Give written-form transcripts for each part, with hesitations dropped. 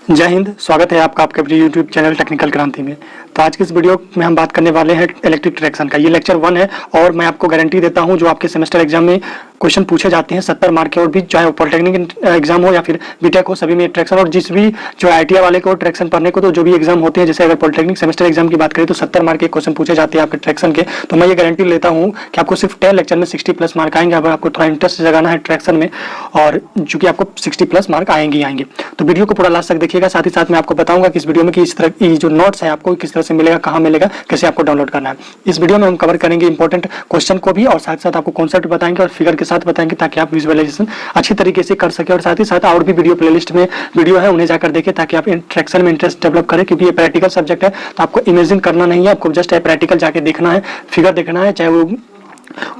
जय हिंद। स्वागत है आपका आपके अपने यूट्यूब चैनल टेक्निकल क्रांति में। तो आज की इस वीडियो में हम बात करने वाले हैं इलेक्ट्रिक ट्रैक्शन का। ये लेक्चर 1 है और मैं आपको गारंटी देता हूं जो आपके सेमेस्टर एग्जाम में क्वेश्चन पूछे जाते हैं 70 मार्क के, और भी चाहे वो पॉलिटेक्निक एग्जाम हो या फिर बीटेक हो, सभी में ट्रैक्शन, और जिस भी जो ITI वाले को ट्रैक्शन पढ़ने को तो जो भी एग्जाम होते हैं, जैसे अगर पॉलिटेक्निक सेमेस्टर एग्जाम की बात करें तो 70 मार्क के क्वेश्चन पूछे जाते हैं आपके ट्रैक्शन के। तो मैं ये गारंटी लेता हूँ कि आपको सिर्फ 10 लेक्चर में 60+ मार्क आएंगे अगर आपको थोड़ा इंटरेस्ट जगाना है ट्रैक्शन में, और चूंकि आपको 60+ मार्क आएंगे। तो वीडियो को पूरा लास्ट तक देखिएगा। साथ ही साथ मैं आपको बताऊंगा कि इस वीडियो में कि इस तरह की जो नोट्स है आपको किस तरह से मिलेगा, कहाँ मिलेगा, कैसे आपको डाउनलोड करना है। इस वीडियो में हम कवर करेंगे इंपॉर्टेंट क्वेश्चन को भी, और साथ साथ आपको कॉन्सेप्ट बताएंगे और फिगर के साथ बताएंगे ताकि आप विजुअलाइजेशन अच्छी तरीके से कर सके। और साथ ही साथ और भी वीडियो प्लेलिस्ट में वीडियो है, उन्हें जाकर देखें ताकि आप ट्रैक्शन में इंटरेस्ट डेवलप करें, क्योंकि ये प्रैक्टिकल सब्जेक्ट है। तो आपको इमेजिन करना नहीं है, आपको जस्ट प्रैक्टिकल जाके देखना है, फिगर देखना है। चाहे वो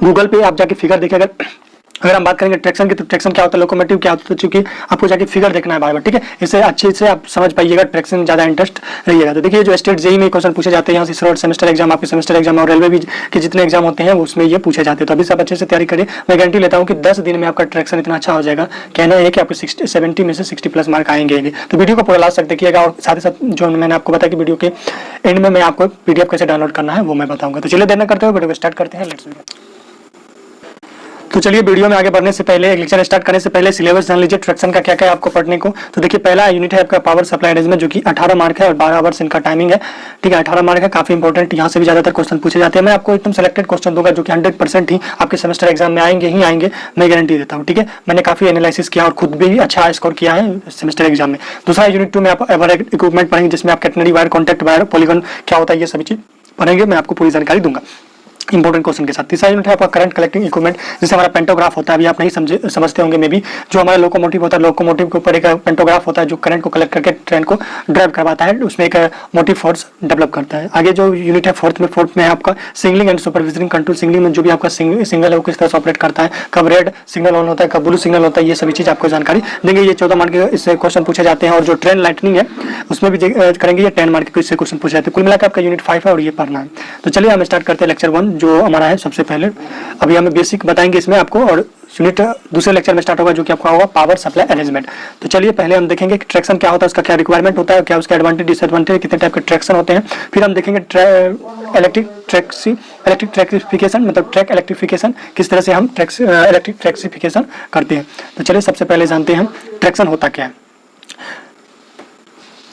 गूगल पे आप जाके फिगर देखें, अगर हम बात करेंगे ट्रैक्शन की तो ट्रैक्शन क्या होता है, लोकोमोटिव क्या होता है, चूंकि आपको जाके फिगर देखना है बार बार, ठीक है। इससे अच्छे से आप समझ पाइएगा, ट्रैक्शन ज्यादा इंटरेस्ट रहिएगा। तो देखिए जो स्टेट जेईई में क्वेश्चन पूछे जाते हैं, यहाँ से और सेमेस्टर एग्जाम, आपके सेमेस्टर एग्जाम और रेलवे भी के जितने एग्जाम होते हैं उसमें ये पूछे जाते हैं। तो अभी सब अच्छे से तैयारी करें। मैं गारंटी लेता हूँ कि 10 दिन में आपका ट्रैक्शन इतना अच्छा हो जाएगा, कहना है कि आपको 70 में से 60+ मार्क आएंगे। तो वीडियो को पूरा लास्ट तक देखिएगा, और साथ ही साथ जो मैंने आपको बताया कि वीडियो के एंड में मैं आपको PDF कैसे डाउनलोड करना है वो मैं बताऊंगा। तो चलिए देर न करते हुए वीडियो को स्टार्ट करते हैं। लेट्स तो चलिए वीडियो में आगे बढ़ने से पहले, एक लेक्चर स्टार्ट करने से पहले सिलेबस जान लीजिए ट्रैक्शन का क्या क्या है आपको पढ़ने को। तो देखिए पहला यूनिट है आपका पावर सप्लाई अरेंजमेंट, जो कि 18 मार्क है और 12 आवर्स इनका टाइमिंग है, ठीक है। 18 मार्क है, काफी इंपॉर्टेंट, यहाँ से भी ज्यादातर क्वेश्चन पूछे जाते हैं। मैं आपको एकदम सेलेक्टेड क्वेश्चन दूंगा जो कि 100% ही आपके सेमेस्टर एग्जाम में आएंगे ही आएंगे, मैं गारंटी देता हूँ, ठीक है। मैंने काफी एनालिसिस किया और खुद भी अच्छा स्कोर किया है सेमेस्टर एग्जाम में। दूसरा यूनिट 2 में आप इक्विपमेंट पढ़ेंगे, जिसमें आप catenary wire, contact wire, polygon क्या होता है, ये सभी चीज पढ़ेंगे, मैं आपको पूरी जानकारी दूंगा इंपॉर्टेंट क्वेश्चन के साथ। तीसरा यूनिट है आपका करंट कलेक्टिंग इक्विपमेंट, जिसे हमारा पेंटोग्राफ होता है। अभी आप नहीं समझते होंगे मे भी, जो हमारा लोकोमोटिव होता है, लोकोमोटिव के ऊपर एक पेंटोग्राफ होता है जो करंट को कलेक्ट करके ट्रेन को ड्राइव करवाता है, उसमें एक मोटिव फोर्स डेवलप करता है। आगे जो यूनिट है फोर्थ में आपका सिग्नलिंग एंड सुपरवाइजरिंग कंट्रोल। सिग्नलिंग में जो भी आपका सिग्नल है वो किस तरह से ऑपरेट करता है, कब रेड सिग्नल ऑन होता है, कब ब्लू सिग्नल होता है, ये सभी चीज आपको जानकारी देंगे। ये 14 मार्क के इससे क्वेश्चन पूछे जाते हैं। और जो ट्रेन लाइटनिंग है उसमें भी करेंगे, ये 10 मार्क के इससे क्वेश्चन पूछे जाते हैं। कुल मिलाकर आपका यूनिट 5 है और ये पढ़ना है। तो चलिए हम स्टार्ट करते हैं लेक्चर 1 जो हमारा है। सबसे पहले अभी हमें बेसिक बताएंगे इसमें आपको, और यूनिट दूसरे लेक्चर में स्टार्ट होगा जो कि आपका होगा पावर सप्लाई अरेंजमेंट। तो चलिए पहले हम देखेंगे कि ट्रैक्शन क्या होता है, उसका क्या रिक्वायरमेंट होता है, क्या उसका एडवांटेज डिसएडवांटेज, कितने टाइप के ट्रैक्शन होते हैं। फिर हम देखेंगे इलेक्ट्रिक ट्रैक्सिफिकेशन, मतलब ट्रैक इलेक्ट्रिफिकेशन, किस तरह से हम इलेक्ट्रिक ट्रैक्सिफिकेशन करते हैं। तो चलिए सबसे पहले जानते हैं ट्रैक्शन होता क्या है।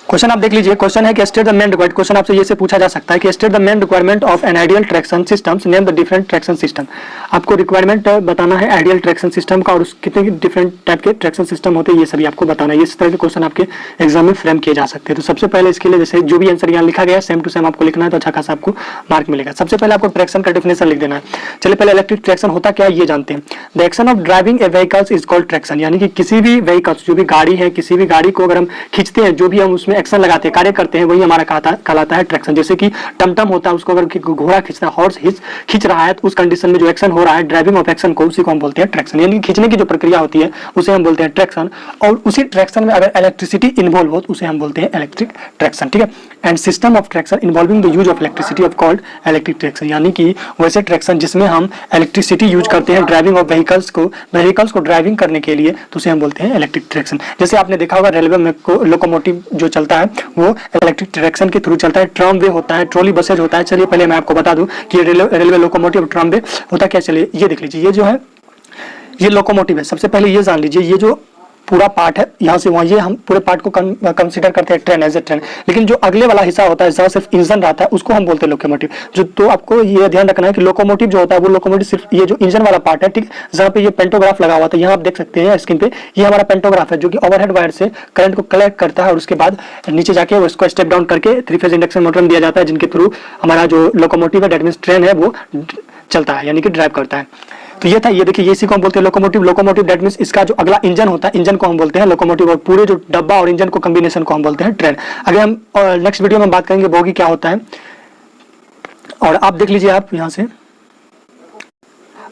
क्वेश्चन आप देख लीजिए, क्वेश्चन है कि state the main requirement. Question आपसे ये से पूछा जा सकता है कि state the main requirement of an ideal traction systems, name the different traction system. आपको रिक्वायरमेंट बताना है आइडियल ट्रैक्शन सिस्टम का, और कितने डिफरेंट टाइप के ट्रैक्शन सिस्टम होते हैं ये सभी आपको बताना है। इस तरह के क्वेश्चन आपके एग्जाम में फ्रेम किए जा सकते हैं। तो सबसे पहले इसके लिए जैसे जो भी आंसर यहाँ लिखा गया है सेम टू सेम आपको लिखना है, तो अच्छा खासा आपको मार्क मिलेगा। सबसे पहले आपको ट्रैक्शन का डेफिनेशन लिख देना है। चलिए पहले इलेक्ट्रिक ट्रैक्शन होता क्या है ये जानते हैं। The action of driving A vehicles is called traction, यानी कि किसी भी व्हीकल्स, जो भी गाड़ी है, किसी भी गाड़ी को अगर हम खींचते हैं, जो भी हम उसमें एक्शन लगाते हैं, कार्य करते हैं, वही हमारा कहलाता है ट्रैक्शन। जैसे कि टमटम होता है, उसको अगर घोड़ा खींचना, हॉर्स खींच रहा है, तो उस कंडीशन में जो एक्शन हो रहा है, ड्राइविंग ऑफ एक्शन को, उसी को हम बोलते हैं ट्रैक्शन। यानी खींचने की जो प्रक्रिया होती है उसे हम बोलते हैं ट्रैक्शन। और उसी ट्रैक्शन में अगर इलेक्ट्रिसिटी इन्वॉल्व हो तो उसे हम बोलते हैं इलेक्ट्रिक ट्रैक्शन, ठीक है। And system of traction involving the use of elasticity of called electric traction, यानी कि वैसे ट्रैक्शन जिसमें हम इलेक्ट्रिसिटी यूज करते हैं ड्राइविंग ऑफ व्हीकल्स को ड्राइविंग करने के लिए, तो उसे हम बोलते हैं इलेक्ट्रिक ट्रैक्शन। जैसे आपने देखा होगा रेलवे में लोकोमोटिव जो चलता है वो इलेक्ट्रिक ट्रैक्शन के थ्रू चलता है। ट्रामवे होता है, ट्रॉली बसेज होता है। चलिए पहले मैं आपको बता दूं कि रेलवे लोकोमोटिव ट्रामवे होता क्या। चलिए ये देख लीजिए, ये जो है ये लोकोमोटिव है। सबसे पहले ये जान लीजिए, ये जो पूरा पार्ट है यहाँ से वहाँ, ये हम पूरे पार्ट को कंसीडर करते हैं ट्रेन एज ए ट्रेन। लेकिन जो अगले वाला हिस्सा होता है जहाँ सिर्फ इंजन रहता है उसको हम बोलते हैं लोकोमोटिव। जो तो आपको ये ध्यान रखना है कि लोकोमोटिव जो होता है वो लोकोमोटिव सिर्फ ये जो इंजन वाला पार्ट है, ठीक, जहाँ पे ये पेंटोग्राफ लगा हुआ था, यहाँ आप देख सकते हैं स्क्रीन पे, ये हमारा पेंटोग्राफ है जो कि ओवरहेड वायर से करंट को कलेक्ट करता है और उसके बाद नीचे जाके उसको स्टेप डाउन करके 3 फेज इंडक्शन मोटर दिया जाता है, जिनके थ्रू हमारा जो लोकोमोटिव है, डेट मींस ट्रेन है, वो चलता है, यानी कि ड्राइव करता है। तो ये था, ये देखिए, ये इसी को हम बोलते हैं लोकोमोटिव। लोकोमोटिव दैट मींस इसका जो अगला इंजन होता है, इंजन को हम बोलते हैं लोकोमोटिव, और पूरे जो डब्बा और इंजन को कॉम्बिनेशन को हम बोलते हैं ट्रेन। अगर हम नेक्स्ट वीडियो में बात करेंगे बोगी क्या होता है। और आप देख लीजिए, आप यहाँ से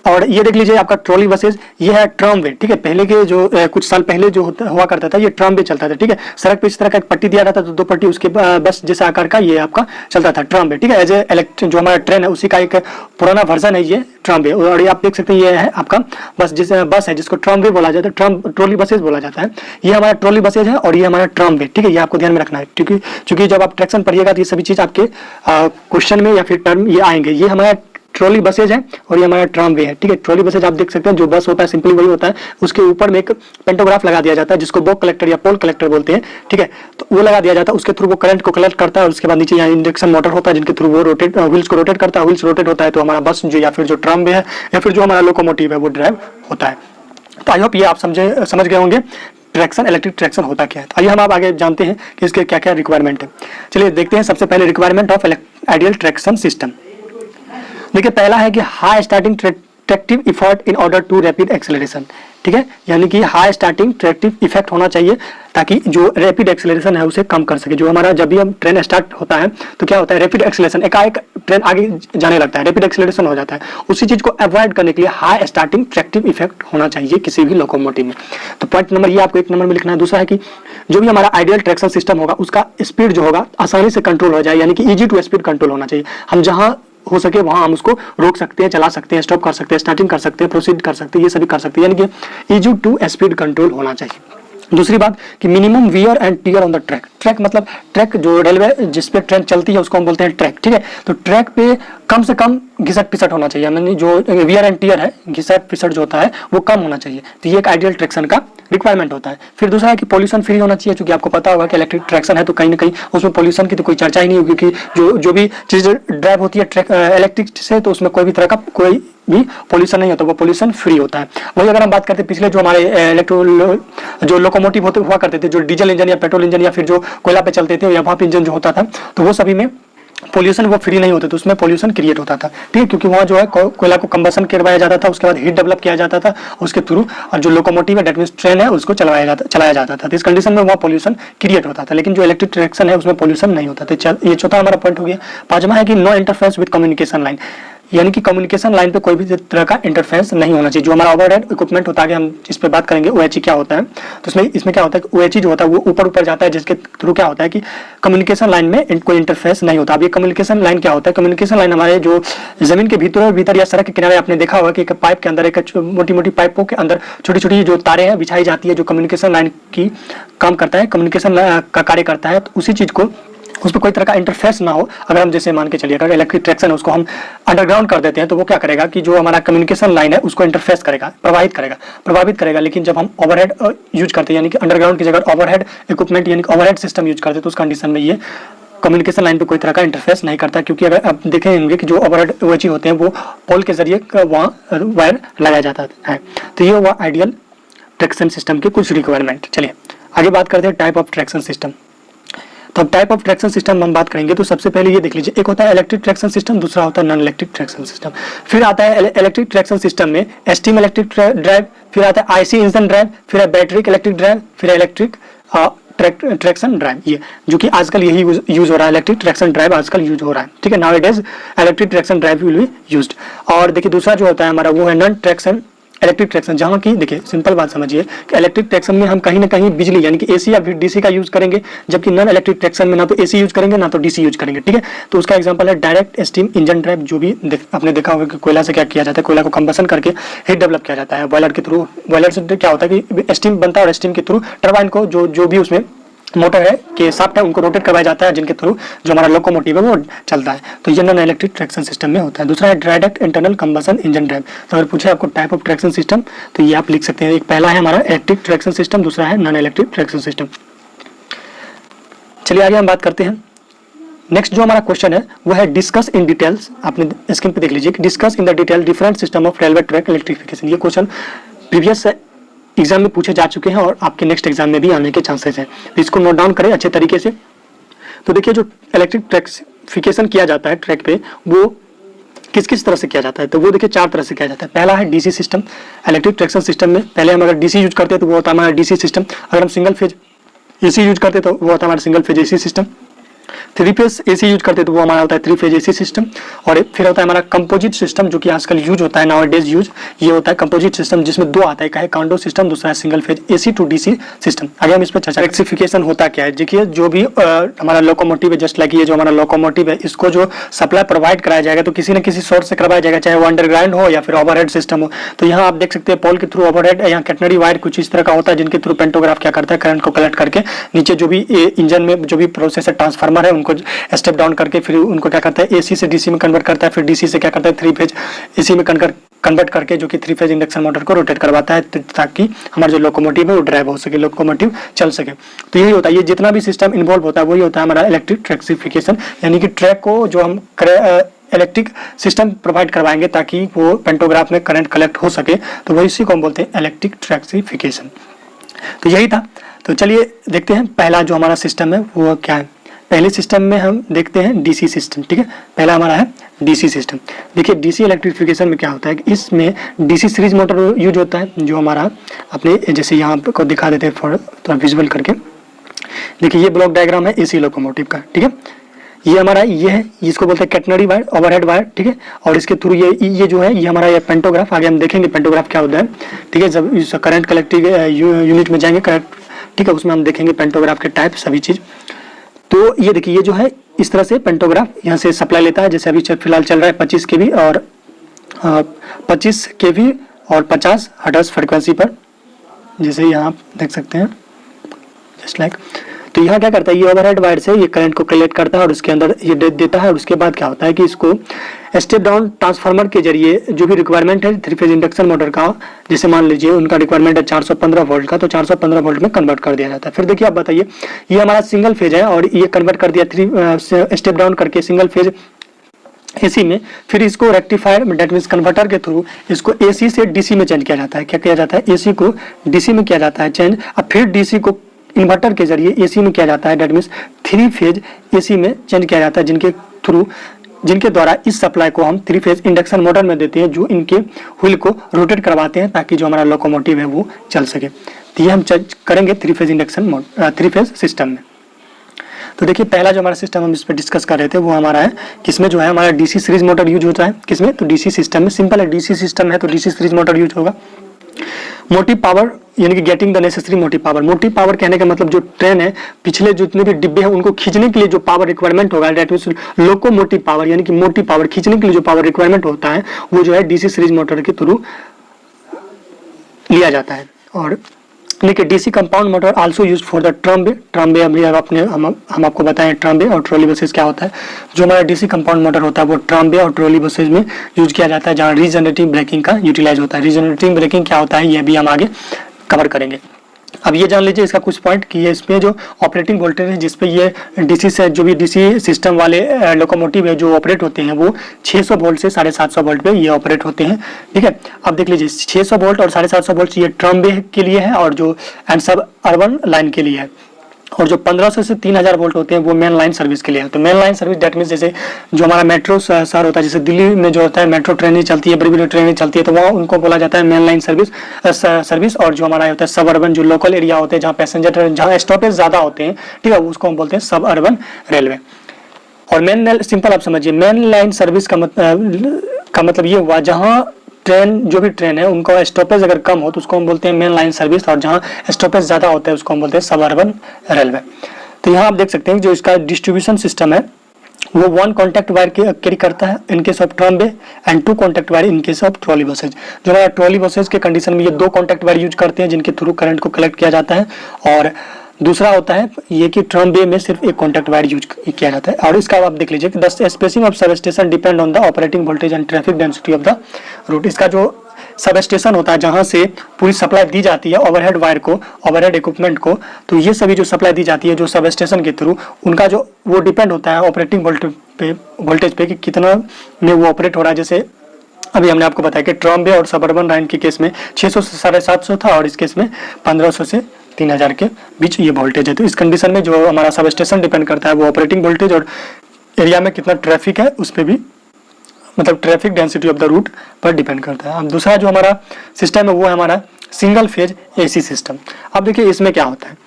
और ये देख लीजिए आपका ट्रॉली बसेज, ये है ट्राम वे, ठीक है। पहले के जो कुछ साल पहले जो हुआ करता था ये ट्राम वे चलता था, ठीक है। सड़क पे इस तरह का एक पट्टी दिया जाता था, तो 2 पट्टी उसके बस जैसा आकार का ये आपका चलता था ट्राम वे, ठीक है। एज ए जो हमारा ट्रेन है उसी का एक पुराना वर्जन है ये ट्राम वे। और ये आप देख सकते हैं ये है आपका बस है जिसको ट्राम वे बोला जाता है, ट्रॉली बसेज बोला जाता है। ये हमारा ट्रॉली बसेज है और ये हमारा ट्राम वे, ठीक है। ये आपको ध्यान में रखना है, क्योंकि जब आप ट्रैक्शन पढ़िएगा तो ये सभी चीज आपके क्वेश्चन में या फिर टर्म ये आएंगे। ये हमारा ट्रॉली बसेज है और ये हमारा ट्राम वे है, ठीक है। ट्रॉली बसेज आप देख सकते हैं, जो बस होता है सिंपली वही होता है, उसके ऊपर में एक पेंटोग्राफ लगा दिया जाता है जिसको बॉक कलेक्टर या पोल कलेक्टर बोलते हैं, ठीक है। तो वो लगा दिया जाता है, उसके थ्रू वो करंट को कलेक्ट करता है और उसके बाद नीचे यहाँ इंडक्शन मोटर होता है जिनके थ्रू वो व्हील्स को रोटेट करता है। व्हील्स रोटेट होता है तो हमारा बस जो या फिर जो ट्राम वे है या फिर जो हमारा लोकोमोटिव है वो ड्राइव होता है। तो आई होप ये आप समझ गए होंगे ट्रैक्शन, इलेक्ट्रिक ट्रैक्शन होता क्या है। तो आइए हम आप आगे जानते हैं कि इसके क्या क्या रिक्वायरमेंट है। चलिए देखते हैं सबसे पहले requirement of ideal traction system. देखिए पहला है कि high starting tractive effort in order to rapid acceleration, ठीक है। यानी कि हाई स्टार्टिंग ट्रैक्टिव इफेक्ट होना चाहिए ताकि जो रैपिड एक्सेलरेशन है उसे कम कर सके। जो हमारा जब भी हम ट्रेन स्टार्ट होता है तो क्या होता है, रैपिड एक्सेलरेशन, एकाएक ट्रेन आगे जाने लगता है, रैपिड एक्सेलरेशन हो जाता है। उसी चीज को अवॉइड करने के लिए हाई स्टार्टिंग ट्रैक्टिव इफेक्ट होना चाहिए किसी भी लोकोमोटिव में। तो पॉइंट नंबर ये आपको 1 नंबर में लिखना है। दूसरा है कि जो भी हमारा आइडियल ट्रैक्शन सिस्टम होगा उसका स्पीड जो होगा आसानी से कंट्रोल हो जाए, यानी कि इजी टू स्पीड कंट्रोल होना चाहिए। हम जहां हो सके वहां हम उसको रोक सकते हैं, चला सकते हैं, स्टॉप कर सकते हैं, स्टार्टिंग कर सकते हैं, प्रोसीड कर सकते हैं, ये सभी कर सकते हैं, यानी कि इजी टू स्पीड कंट्रोल होना चाहिए। दूसरी बात कि minimum wear and tear on the track. Track मतलब ट्रैक जो रेलवे जिस पे ट्रेन चलती है उसको हम बोलते हैं ट्रैक, ठीक है। तो ट्रैक पे कम से कम घिसट पिसट होना चाहिए, यानी जो वियर एंड टियर है, घिसट पिसट जो होता है वो कम होना चाहिए। तो ये एक आइडियल ट्रैक्शन का रिक्वायरमेंट होता है। फिर दूसरा है कि पॉल्यूशन फ्री होना चाहिए, क्योंकि आपको पता होगा कि इलेक्ट्रिक ट्रैक्शन है तो कहीं ना कहीं उसमें पॉल्यूशन की तो कोई चर्चा ही नहीं होगी, क्योंकि जो भी चीज ड्राइव होती है इलेक्ट्रिक से तो उसमें कोई भी तरह का कोई भी पॉल्यूशन नहीं होता, वो पॉल्यूशन फ्री होता है। वही अगर हम बात करते हैं पिछले जो हमारे जो लोकोमोटिव हुआ करते थे, जो डीजल इंजन या पेट्रोल इंजन या फिर जो कोयला पे चलते थे या भाप इंजन जो होता था, तो वो सभी में पॉल्यूशन वो फ्री नहीं होते, तो उसमें पॉल्यूशन क्रिएट होता था, ठीक है। क्योंकि वहाँ जो है कोयला को कंबसन करवाया जाता था, उसके बाद हीट डेवलप किया जाता था उसके थ्रू, और जो लोकोमोटिव है डेट मींस ट्रेन है उसको चलाया जाता था। तो इस कंडीशन में वहाँ पॉल्यूशन क्रिएट होता था। लेकिन जो इलेक्ट्रिक ट्रैक्शन है उसमें पॉल्यूशन नहीं होता था। ये चौथा हमारा पॉइंट हो गया। पांचवा है कि no interference with communication line, यानी कि कम्युनिकेशन लाइन पे कोई भी तरह का इंटरफेरेंस नहीं होना चाहिए। जो हमारा ओवरहेड इक्विपमेंट होता है, हम इस पे बात करेंगे OHE क्या होता है, तो इसमें क्या होता है कि OHE जो होता है वो ऊपर जाता है, जिसके थ्रू क्या होता है कि कम्युनिकेशन लाइन में कोई इंटरफेरेंस नहीं होता। अब ये कम्युनिकेशन लाइन क्या होता है, कम्युनिकेशन लाइन हमारे जो जमीन के भीतर या सड़क के किनारे आपने देखा होगा कि एक पाइप के अंदर, एक मोटी पाइपों के अंदर छोटी छोटी जो तारें हैं बिछाई जाती है, जो कम्युनिकेशन लाइन की काम करता है, कम्युनिकेशन का कार्य करता है। तो उसी चीज को उस पर कोई तरह का इंटरफेस ना हो। अगर हम जैसे मान के चलिए अगर इलेक्ट्रिक ट्रैक्शन है उसको हम अंडरग्राउंड कर देते हैं, तो वो क्या करेगा कि जो हमारा कम्युनिकेशन लाइन है उसको इंटरफेस करेगा, प्रभावित करेगा। लेकिन जब हम ओवरहेड यूज करते हैं, यानी कि अंडरग्राउंड की जगह ओवरहेड इक्विपमेंट यानी कि ओवरहेड सिस्टम यूज करते हैं, तो उस कंडीशन में ये कम्युनिकेशन लाइन पे कोई तरह का इंटरफेस नहीं करता। क्योंकि अगर आप देखेंगे कि जो ओवरहेड OHE होते हैं वो पोल के जरिए वहाँ वायर लगाया जाता है। तो ये हुआ आइडियल ट्रैक्शन सिस्टम के कुछ रिक्वायरमेंट। चलिए आगे बात करते हैं टाइप ऑफ ट्रैक्शन सिस्टम। तो अब टाइप ऑफ ट्रैक्शन सिस्टम हम बात करेंगे, तो सबसे पहले ये देख लीजिए, एक होता है इलेक्ट्रिक ट्रैक्शन सिस्टम, दूसरा होता है नॉन इलेक्ट्रिक ट्रैक्शन सिस्टम। फिर आता है इलेक्ट्रिक ट्रैक्शन सिस्टम में स्टीम इलेक्ट्रिक ड्राइव, फिर आता है IC इंजन ड्राइव, फिर है बैटरी इलेक्ट्रिक ड्राइव, फिर इलेक्ट्रिक ट्रैक्शन ड्राइव, ये जो कि आजकल यही यूज हो रहा है, इलेक्ट्रिक ट्रैक्शन ड्राइव आजकल यूज हो रहा है, ठीक है। Nowadays electric traction drive will be used. और देखिए दूसरा जो होता है हमारा वो है नॉन ट्रैक्शन इलेक्ट्रिक ट्रैक्शन, जहाँ की देखिए सिंपल बात समझिए कि इलेक्ट्रिक ट्रैक्शन में हम कहीं ना कहीं बिजली यानी कि AC या DC का यूज करेंगे, जबकि नॉन इलेक्ट्रिक ट्रैक्शन में ना तो AC यूज करेंगे ना तो DC यूज करेंगे, ठीक है। तो उसका एग्जांपल है डायरेक्ट स्टीम इंजन ड्राइव, जो भी आपने देखा होगा कि कोयला से क्या किया जाता है, कोयला को कंबसन करके हीट डेवलप किया जाता है बॉयलर के थ्रू। बॉयलर से क्या होता है कि स्टीम बनता है और स्टीम के थ्रू टरबाइन को जो भी उसमें मोटर है के शाफ्ट है उनको रोटेट करवाया जाता है, जिनके थ्रू जो हमारा लोकोमोटिव है वो चलता है। तो ये नॉन इलेक्ट्रिक ट्रैक्शन सिस्टम में होता है। दूसरा है direct internal combustion engine drive. तो अगर पूछे आपको टाइप ऑफ ट्रैक्शन सिस्टम तो ये आप लिख सकते हैं, एक पहला है हमारा इलेक्ट्रिक ट्रैक्शन सिस्टम, दूसरा है नॉन इलेक्ट्रिक ट्रैक्शन सिस्टम। चलिए आगे हम बात करते हैं। नेक्स्ट जो हमारा क्वेश्चन है वो है डिस्कस इन डिटेल्स। आपने स्क्रीन पे देख लीजिए, discuss in the detail different system of railway track electrification. ये क्वेश्चन प्रीवियस एग्जाम में पूछे जा चुके हैं और आपके नेक्स्ट एग्जाम में भी आने के चांसेस हैं, तो इसको नोट डाउन करें अच्छे तरीके से। तो देखिए जो इलेक्ट्रिक ट्रैक्सिफिकेशन किया जाता है ट्रैक पे, वो किस किस तरह से किया जाता है, तो वो देखिए 4 तरह से किया जाता है। पहला है DC system. Electric traction system में पहले हम अगर DC यूज करते हैं तो वो होता है हमारा DC सिस्टम। अगर हम सिंगल फेज AC यूज करते तो वो होता है हमारा single phase AC system. Three phase AC use करते तो वो हमारा होता है थ्री फेज एसी सिस्टम। और फिर होता है हमारा कंपोजिट सिस्टम, जो कि आजकल यूज होता है, नाउ डेज यूज, ये होता है कंपोजिट सिस्टम, जिसमें दो आता है, एक है कांडो सिस्टम, दूसरा है single phase AC to DC system. आगे हम इस पर चर्चा। इलेक्ट्रिफिकेशन होता क्या है, देखिए जो भी हमारा लोकोमोटिव है, जस्ट लाइक ये जो हमारा लोकोमोटिव है, इसको जो सप्लाई प्रोवाइड कराया जाएगा तो किसी न किसी सोर्स से करवाया जाएगा, चाहे वो अंडरग्राउंड हो या फिर ओवरहेड सिस्टम हो। तो यहाँ आप देख सकते हैं पोल के थ्रू ओवरहेड या कैटनरी वायर कुछ इस तरह का होता है, जिनके थ्रू पेंटोग्राफ क्या करता है, करंट को कलेक्ट करके नीचे जो भी इंजन में जो भी प्रोसेस है, ट्रांसफार्मर है, उनको स्टेप डाउन करके फिर उनको क्या करता है, एसी से डीसी में कन्वर्ट करता है, फिर डीसी से क्या करता है, थ्री फेज एसी में कन्वर्ट करके जो कि थ्री फेज इंडक्शन मोटर को रोटेट करवाता है, ताकि हमारा जो लोकोमोटिव है वो ड्राइव हो सके, लोकोमोटिव चल सके। तो यही होता है, ये जितना भी सिस्टम इन्वॉल्व होता है वही होता है हमारा इलेक्ट्रिक ट्रैक्सिफिकेशन, यानी कि ट्रैक को जो हम इलेक्ट्रिक सिस्टम प्रोवाइड करवाएंगे ताकि वो पेंटोग्राफ में करंट कलेक्ट हो सके, तो वही इसी को हम बोलते हैं इलेक्ट्रिक ट्रैक्सिफिकेशन। तो यही था। तो चलिए देखते हैं पहला जो हमारा सिस्टम है वो क्या है। पहले सिस्टम में हम देखते हैं डीसी सिस्टम, ठीक है। पहला हमारा है डीसी सिस्टम। देखिए डीसी इलेक्ट्रिफिकेशन में क्या होता है कि इसमें डीसी सीरीज मोटर यूज होता है, जो हमारा अपने जैसे यहाँ को दिखा देते हैं थोड़ा विजुअल करके। देखिए ये ब्लॉक डायग्राम है एसी लोकोमोटिव का, ठीक है। ये हमारा ये है, इसको बोलते हैं कैटनरी वायर, ओवरहेड वायर, ठीक है। और इसके थ्रू ये जो है ये हमारा ये पेंटोग्राफ, आगे हम देखेंगे पेंटोग्राफ क्या होता है, ठीक है। जब इस करंट कलेक्टिंग यूनिट में जाएंगे करंट, ठीक है, उसमें हम देखेंगे पेंटोग्राफ के टाइप सभी चीज। तो ये देखिए ये जो है इस तरह से पेंटोग्राफ यहाँ से सप्लाई लेता है, जैसे अभी फिलहाल चल रहा है 25 केवी और 25 केवी और 50 हर्ट्ज फ्रीक्वेंसी पर, जैसे यहाँ आप देख सकते हैं जस्ट लाइक। तो यहाँ क्या करता है, ये ओवरहेड वायर से ये करंट को कलेक्ट करता है और उसके अंदर ये दे देता है। और उसके बाद क्या होता है कि इसको स्टेप डाउन ट्रांसफार्मर के जरिए जो भी रिक्वायरमेंट है थ्री फेज इंडक्शन मोटर का, जैसे मान लीजिए उनका रिक्वायरमेंट है 415 वोल्ट का, तो 415 वोल्ट में कन्वर्ट कर दिया जाता है। फिर देखिए आप बताइए, ये हमारा सिंगल फेज है और ये कन्वर्ट कर दिया थ्री स्टेप डाउन करके सिंगल फेज एसी में। फिर इसको रेक्टिफायर डेट मींस कन्वर्टर के थ्रू इसको एसी से डीसी में चेंज किया जाता है। क्या किया जाता है, एसी को डीसी में किया जाता है चेंज। अब फिर डीसी को इन्वर्टर के जरिए एसी में किया जाता है, that means three phase AC में चेंज किया जाता है, जिनके द्वारा इस सप्लाई को हम थ्री फेज इंडक्शन मोटर में देते हैं, जो इनके व्हील को रोटेट करवाते हैं ताकि जो हमारा लोकोमोटिव है वो चल सके। तो ये हम करेंगे three phase induction three phase system में। तो देखिए पहला जो हमारा सिस्टम हम इस पर डिस्कस कर रहे थे वो हमारा है किसमें, जो है हमारा डीसी सीरीज मोटर यूज होता है। किसमें, तो डीसी सिस्टम में। सिंपल है, डीसी सिस्टम है तो डीसी सीरीज मोटर यूज होगा। मोटिव पावर यानी कि getting the necessary motive power. Motive power कहने का मतलब जो ट्रेन है पिछले जितने भी डिब्बे हैं उनको खींचने के लिए जो पावर रिक्वायरमेंट होगा, दैट मींस लोकोमोटिव पावर यानी कि मोटिव पावर खींचने के लिए जो पावर रिक्वायरमेंट होता है वो जो है डीसी सीरीज मोटर के थ्रू लिया जाता है। और देखिए DC compound motor also use for the tramway. Tramway अभी हम आपको बताएं ट्रम्बे और ट्रॉली बसेस क्या होता है। जो हमारा डीसी कंपाउंड मोटर होता है वो ट्रम्बे और ट्रॉली बसेस में यूज किया जाता है, जहाँ रीजनरेटिव ब्रेकिंग का यूटिलाइज होता है। रीजनरेटिव ब्रेकिंग क्या होता है ये भी हम आगे कवर करेंगे। अब ये जान लीजिए इसका कुछ पॉइंट कि ये इसमें जो ऑपरेटिंग वोल्टेज है जिसपे ये डीसी से जो भी डीसी सिस्टम वाले लोकोमोटिव है जो ऑपरेट होते हैं वो 600 वोल्ट से 750 वोल्ट पे ये ऑपरेट होते हैं, ठीक है। अब देख लीजिए 600 वोल्ट और 750 वोल्ट ये ट्रम्बे के लिए है और जो एंड सब अर्बन लाइन के लिए है। और जो 1500 से 3000 वोल्ट होते हैं वो मेन लाइन सर्विस के लिए है। तो main line service that means जैसे जो हमारा मेट्रो शहर होता है, जैसे दिल्ली में जो होता है मेट्रो ट्रेनें चलती है, बड़ी बड़ी ट्रेनें चलती है, तो वहाँ उनको बोला जाता है मेन लाइन सर्विस। और जो हमारा होता है सब अर्बन जो लोकल एरिया होते हैं जहाँ पैसेंजर जहाँ स्टॉपेज ज्यादा होते हैं, ठीक है, उसको हम बोलते हैं सब अर्बन रेलवे। और मेन सिंपल आप समझिए मेन लाइन सर्विस का मतलब ये हुआ जहाँ ट्रेन जो भी ट्रेन है उनका स्टॉपेज अगर कम हो तो उसको हम बोलते हैं मेन लाइन सर्विस, और जहाँ स्टॉपेज ज्यादा होता है उसको हम बोलते हैं सब अर्बन रेलवे। तो यहाँ आप देख सकते हैं जो इसका डिस्ट्रीब्यूशन सिस्टम है वो 1 कॉन्टैक्ट वायर कैरी करता है in case of tramway and 2 contact wire in case of trolley buses. जो हमारा ट्रॉली बसेज के कंडीशन में ये 2 कॉन्टैक्ट वायर यूज करते हैं जिनके थ्रू करंट को कलेक्ट किया जाता है। और दूसरा होता है ये कि ट्रम्बे में सिर्फ एक कॉन्टैक्ट वायर यूज किया जाता है। और इसका आप देख लीजिए कि the spacing of sub station depend on the operating voltage and traffic density of the route. इसका जो सब स्टेशन होता है जहां से पूरी सप्लाई दी जाती है ओवरहेड वायर को, ओवरहेड इक्विपमेंट को, तो ये सभी जो सप्लाई दी जाती है जो सब स्टेशन के थ्रू उनका जो वो डिपेंड होता है ऑपरेटिंग वोल्टेज पे कि कितना में वो ऑपरेट हो रहा है। जैसे अभी हमने आपको बताया कि ट्रम्बे और सबअर्बन लाइन के केस में 600 से 750 था और इस केस में 1500 से 3000 के बीच ये वोल्टेज है। तो इस कंडीशन में जो हमारा सब स्टेशन डिपेंड करता है वो ऑपरेटिंग वोल्टेज और एरिया में कितना ट्रैफिक है उस पर भी, मतलब traffic density of the route पर डिपेंड करता है। अब दूसरा जो हमारा सिस्टम है वो है हमारा सिंगल फेज एसी सिस्टम। अब देखिए इसमें क्या होता है,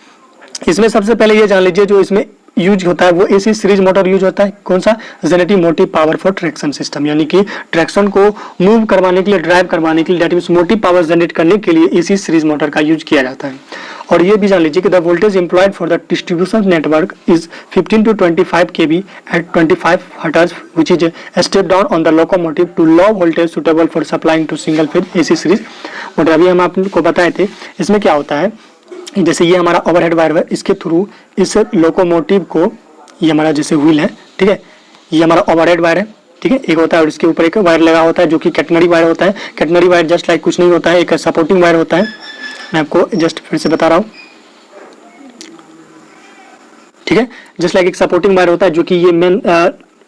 इसमें सबसे पहले ये जान लीजिए जो इसमें यूज होता है वो एसी सीरीज मोटर यूज होता है। कौन सा? Generating motive power for traction system, यानी कि ट्रैक्शन को मूव करवाने के लिए, ड्राइव करवाने के लिए, that means motive power generate करने के लिए एसी सीरीज मोटर का यूज किया जाता है। और ये भी जान लीजिए कि the voltage employed for the distribution network is 15 to 25 kV at 25 hertz which is step down on the locomotive to low voltage suitable for supplying to single phase AC series motor. अभी हम आपको बताए थे इसमें क्या होता है, जैसे ये हमारा ओवरहेड वायर है, इसके थ्रू इस लोकोमोटिव को, ये हमारा जैसे व्हील है, ठीक है, ये हमारा ओवरहेड वायर है, ठीक है, एक होता है और इसके ऊपर एक वायर लगा होता है जो कि कैटनरी वायर होता है। कैटनरी वायर जस्ट लाइक कुछ नहीं होता है, एक सपोर्टिंग वायर होता है। मैं आपको जस्ट फिर से बता रहा हूँ, ठीक है, जस्ट लाइक एक सपोर्टिंग वायर होता है जो कि ये मेन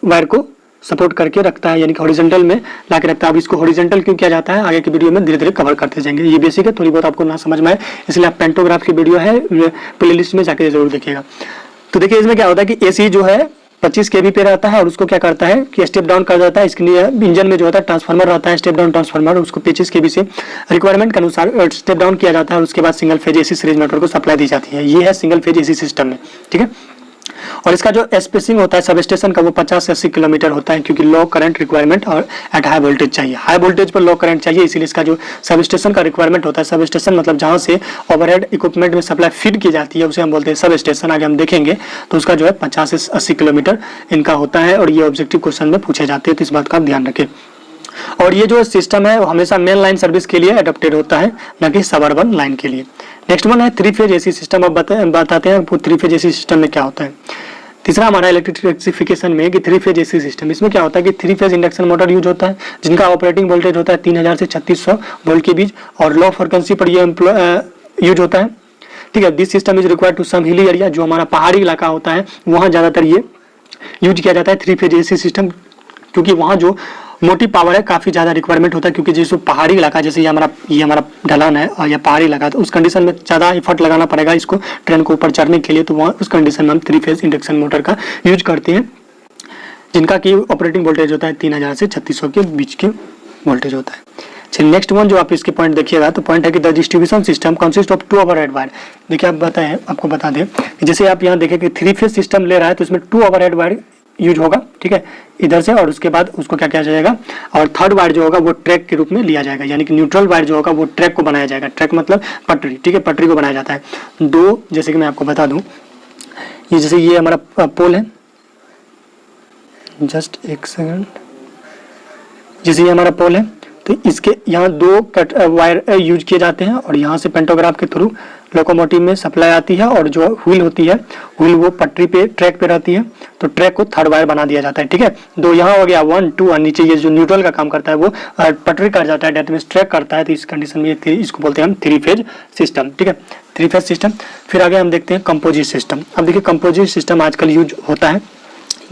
वायर को सपोर्ट करके रखता है, यानी कि हॉरिजॉन्टल में ला के रखता है। अब इसको हॉरिजॉन्टल क्यों किया जाता है आगे की वीडियो में धीरे धीरे कवर करते जाएंगे, ये बेसिक है, थोड़ी बहुत आपको ना समझ में आए इसलिए आप पेंटोग्राफ की वीडियो है प्लेलिस्ट में जाके जरूर देखिएगा। तो देखिए इसमें क्या होता है कि एसी जो है 25 kV पे रहता है और उसको क्या करता है कि स्टेप डाउन कर जाता है। इसके लिए इंजन में जो होता है ट्रांसफार्मर रहता है, स्टेप डाउन ट्रांसफार्मर, उसको 25 kV से रिक्वायरमेंट के अनुसार स्टेप डाउन किया जाता है और उसके बाद single phase AC series motor को सप्लाई दी जाती है। ये है सिंगल फेज एसी सिस्टम में, ठीक है। और इसका जो स्पेसिंग होता है सब स्टेशन का वो 50 से 80 किलोमीटर होता है, क्योंकि लो करंट रिक्वायरमेंट और एट हाई वोल्टेज चाहिए, हाई वोल्टेज पर लो करंट चाहिए, इसीलिए इसका जो सब स्टेशन का रिक्वायरमेंट होता है, सब स्टेशन मतलब जहां से ओवरहेड इक्विपमेंट में सप्लाई फीड की जाती है उसे हम बोलते हैं सब स्टेशन। आगे हम देखेंगे तो उसका जो है 50 से 80 किलोमीटर इनका होता है और ये ऑब्जेक्टिव क्वेश्चन में पूछे जाते हैं, तो इस बात का ध्यान रखें। और ये जो सिस्टम है वो हमेशा मेन लाइन सर्विस के लिए अडॉप्टेड होता है, न कि सबअर्बन लाइन के लिए। नेक्स्ट वन है 3 फेज एसी सिस्टम। अब बताते हैं 3 फेज एसी सिस्टम में क्या होता है। तीसरा हमारा इलेक्ट्रिक इलेक्ट्रिफिकेशन में कि 3 फेज एसी सिस्टम, इसमें क्या होता है कि 3 फेज इंडक्शन मोटर यूज होता है जिनका ऑपरेटिंग वोल्टेज होता है 3000 से 3600 वोल्ट के बीच और लो फ्रिक्वेंसी पर ये यूज होता है, ठीक है। This system is required to some hilly area, जो हमारा पहाड़ी इलाका होता है वहाँ ज़्यादातर ये यूज किया जाता है 3 फेज एसी सिस्टम, क्योंकि वहाँ जो मोटी पावर है काफ़ी ज़्यादा रिक्वायरमेंट होता है, क्योंकि जैसे पहाड़ी इलाका, जैसे ये हमारा ढलान है और यह पहाड़ी इलाका, तो उस कंडीशन में ज़्यादा एफर्ट लगाना पड़ेगा इसको ट्रेन को ऊपर चढ़ने के लिए, तो वहाँ उस कंडीशन में हम 3 फेज इंडक्शन मोटर का यूज करते हैं जिनका कि ऑपरेटिंग वोल्टेज होता है 3000 से 3600 के बीच के वोल्टेज होता है। चलिए नेक्स्ट वन जो आप इसके पॉइंट देखिएगा तो पॉइंट है कि the distribution system consist of 2 overhead wire. देखिए आपको बता दें कि जैसे आप यहाँ देखें कि 3 फेज सिस्टम ले रहा है तो इसमें 2 ओवरहेड वायर यूज होगा, ठीक है, इधर से, और उसके बाद उसको क्या किया जाएगा और थर्ड वायर जो होगा वो ट्रैक के रूप में लिया जाएगा, यानी कि न्यूट्रल वायर जो होगा वो ट्रैक को बनाया जाएगा। ट्रैक मतलब पटरी, ठीक है, पटरी को बनाया जाता है। 2 जैसे कि मैं आपको बता दूं, ये जैसे ये हमारा पोल है, जस्ट एक सेकंड, जैसे ये हमारा पोल है तो इसके यहाँ 2 वायर यूज किए जाते हैं और यहाँ से पेंटोग्राफ के थ्रू लोकोमोटिव में सप्लाई आती है और जो व्हील होती है, व्हील वो पटरी पे ट्रैक पे रहती है, तो ट्रैक को थर्ड वायर बना दिया जाता है, ठीक है। 2 यहाँ हो गया, 1 2 और नीचे ये जो न्यूट्रल का काम करता है वो पटरी कर जाता है, डेट मींस ट्रैक करता है, तो इस कंडीशन में इसको बोलते हैं हम 3 फेज सिस्टम, ठीक है, 3 फेज सिस्टम। फिर आगे हम देखते हैं कंपोजिट सिस्टम। अब देखिए कंपोजिट सिस्टम आजकल यूज होता है।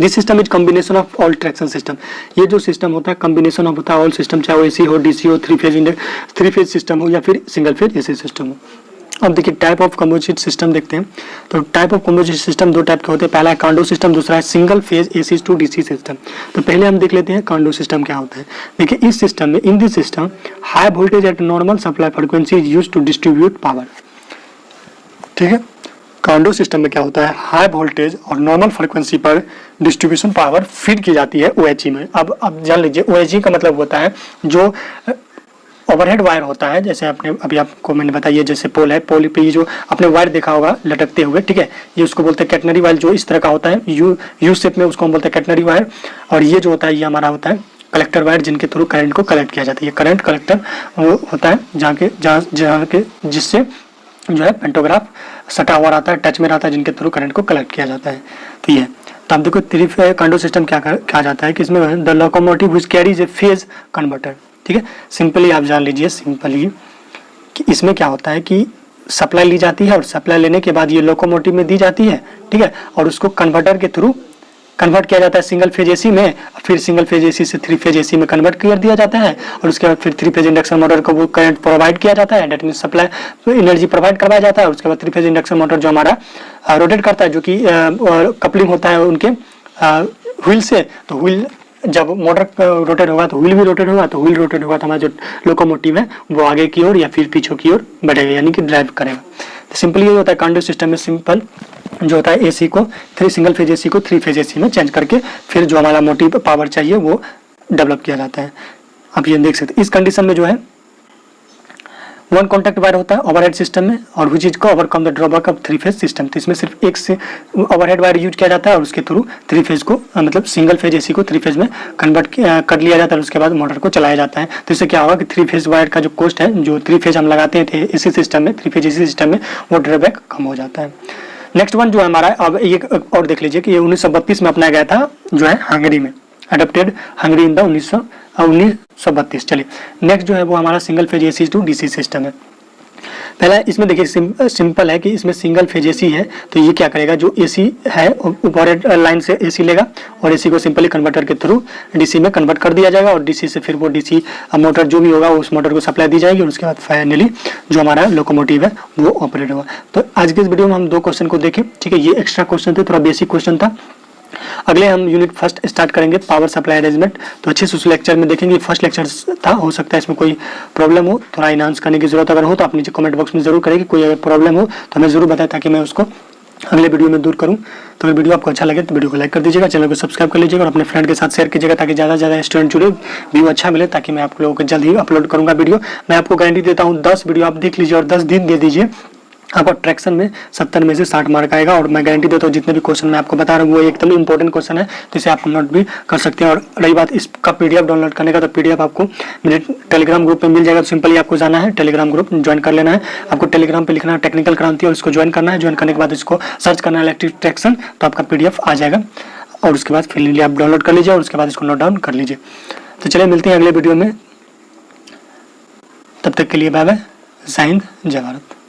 This system is combination of all traction system. ये जो सिस्टम होता है कॉम्बिनेशन ऑफ होता है ऑल सिस्टम, चाहे वो एसी हो, डीसी हो, 3 फेज सिस्टम हो या फिर सिंगल फेज एसी सिस्टम हो। अब देखिए टाइप ऑफ कंपोजिट सिस्टम देखते हैं। तो type of composite system 2 type के होते हैं, पहला है कांडो सिस्टम, दूसरा है single phase AC to DC system. तो पहले हम देख लेते हैं कांडो सिस्टम क्या होता है। देखिए इस सिस्टम में, in this system high voltage at normal supply frequency is used to distribute power, ठीक है। कांडो सिस्टम में क्या होता है, हाई वोल्टेज और नॉर्मल फ्रीक्वेंसी पर डिस्ट्रीब्यूशन पावर फीड की जाती है ओएचई में। अब जान लीजिए ओएचई का मतलब होता है जो ओवरहेड वायर होता है, जैसे अभी आपको मैंने बताया, जैसे पोल है, पोल पे ये जो आपने वायर देखा होगा लटकते हुए, ठीक है, ये उसको बोलते हैं कैटनरी वायर, जो इस तरह का होता है यू शेप में, उसको हम बोलते हैं कैटनरी वायर। और ये जो होता है ये हमारा होता है कलेक्टर वायर, जिनके थ्रू करंट को कलेक्ट किया जाता है। ये करंट कलेक्टर वो होता है जहाँ के जिससे जो है पेंटोग्राफ सटा हुआ रहता है, टच में रहता है, जिनके थ्रू करंट को कलेक्ट किया जाता है। तो ये तो आप देखो 3 फेज कांडो सिस्टम क्या कहा जाता है कि इसमें the locomotive which carries A phase converter, ठीक है। सिंपली आप जान लीजिए सिंपली कि इसमें क्या होता है कि सप्लाई ली जाती है और सप्लाई लेने के बाद ये लोकोमोटिव में दी जाती है, ठीक है, और उसको कन्वर्टर के थ्रू कन्वर्ट किया जाता है सिंगल फेज एसी में, फिर सिंगल फेज एसी से 3 फेज एसी में कन्वर्ट कर दिया जाता है और उसके बाद फिर 3 फेज इंडक्शन मोटर को वो करंट प्रोवाइड किया जाता है, that means supply energy provide करवाया जाता है। उसके बाद 3 फेज इंडक्शन मोटर जो हमारा रोटेट करता है, जो कि कपलिंग होता है उनके व्हील से, तो व्हील जब मोटर रोटेट होगा तो व्हील भी रोटेट होगा, तो व्हील रोटेट होगा तो हमारा जो लोकोमोटिव है वो आगे की ओर या फिर पीछे की ओर बढ़ेगा, यानी कि ड्राइव करेगा। सिंपली ये होता है कॉन्डो सिस्टम में, सिंपल जो होता है एसी को सिंगल फेज एसी को 3 फेज एसी में चेंज करके फिर जो हमारा मोटिव पावर चाहिए वो डेवलप किया जाता है। आप ये देख सकते हैं। इस कंडीशन में जो है 1 कॉन्टैक्ट वायर होता है ओवरहेड सिस्टम में, और वो चीज को overcome the drawback of 3 phase system. तो इसमें सिर्फ एक से ओवरहेड वायर यूज किया जाता है और उसके थ्रू 3 फेज को मतलब सिंगल फेज एसी को 3 फेज में कन्वर्ट कर लिया जाता है और उसके बाद मोटर को चलाया जाता है। तो इससे क्या होगा कि 3 फेज वायर का जो कॉस्ट है, जो 3 फेज हम लगाते थे एसी सिस्टम में, 3 फेज एसी सिस्टम में, वो ड्रॉबैक कम हो जाता है। नेक्स्ट वन जो है हमारा, अब एक और देख लीजिए कि ये 1932 में अपनाया गया था जो है हंगरी में, अडॉप्टेड हंगरी इन द 1932। चलिए नेक्स्ट जो है वो हमारा single phase AC to DC system है। पहला इसमें देखिए सिंपल है कि इसमें सिंगल फेज एसी है, तो ये क्या करेगा, जो एसी है ऊपर लाइन से एसी लेगा और एसी को सिंपली कन्वर्टर के थ्रू डीसी में कन्वर्ट कर दिया जाएगा और डीसी से फिर वो डीसी मोटर जो भी होगा उस मोटर को सप्लाई दी जाएगी और उसके बाद फाइनली जो हमारा लोकोमोटिव है वो ऑपरेट होगा। तो आज के इस वीडियो में हम 2 क्वेश्चन को देखें, ठीक है। ये एक्स्ट्रा क्वेश्चन थे, थोड़ा बेसिक क्वेश्चन था। अगले हम यूनिट फर्स्ट स्टार्ट करेंगे पावर सप्लाई अरेंजमेंट, तो अच्छे से उस लेक्चर में देखेंगे। फर्स्ट लेक्चर था, हो सकता है इसमें कोई प्रॉब्लम हो, थोड़ा इनहांस करने की जरूरत अगर हो तो आप नीचे कमेंट बॉक्स में जरूर करेंगे। कोई अगर प्रॉब्लम हो तो हमें जरूर बताएं ताकि मैं उसको अगले वीडियो में दूर करूं। तो अगर वीडियो आपको अच्छा लगे तो वीडियो को लाइक कर दीजिएगा, चैनल को सब्सक्राइब कर लीजिएगा और अपने फ्रेंड के साथ शेयर कीजिएगा ताकि ज़्यादा से ज़्यादा स्टूडेंट जुड़े, व्यू अच्छा मिले, ताकि मैं आप लोगों को जल्द ही अपलोड करूंगा वीडियो। मैं आपको गारंटी देता हूँ 10 वीडियो आप देख लीजिए और 10 दिन दे दीजिए, आपको ट्रैक्शन में 70 में से 60 मार्क आएगा। और मैं गारंटी देता हूँ जितने भी क्वेश्चन मैं आपको बता रहा हूँ वो एकदम इंपॉर्टेंट क्वेश्चन है, तो इसे आप नोट भी कर सकते हैं। और रही बात इसका पीडीएफ डाउनलोड करने का, तो पीडीएफ आपको मेरे टेलीग्राम ग्रुप में मिल जाएगा। तो सिंपली आपको जाना है टेलीग्राम ग्रुप ज्वाइन कर लेना है। आपको टेलीग्राम पे लिखना है टेक्निकल क्रांति और इसको ज्वाइन करना है। ज्वाइन करने के बाद इसको सर्च करना है इलेक्ट्रिक ट्रैक्शन, तो आपका पीडीएफ आ जाएगा और उसके बाद फिर आप डाउनलोड कर लीजिए और उसके बाद इसको नोट डाउन कर लीजिए। तो चलिए मिलते हैं अगले वीडियो में, तब तक के लिए बाय बाय, जय हिंद, जय भारत।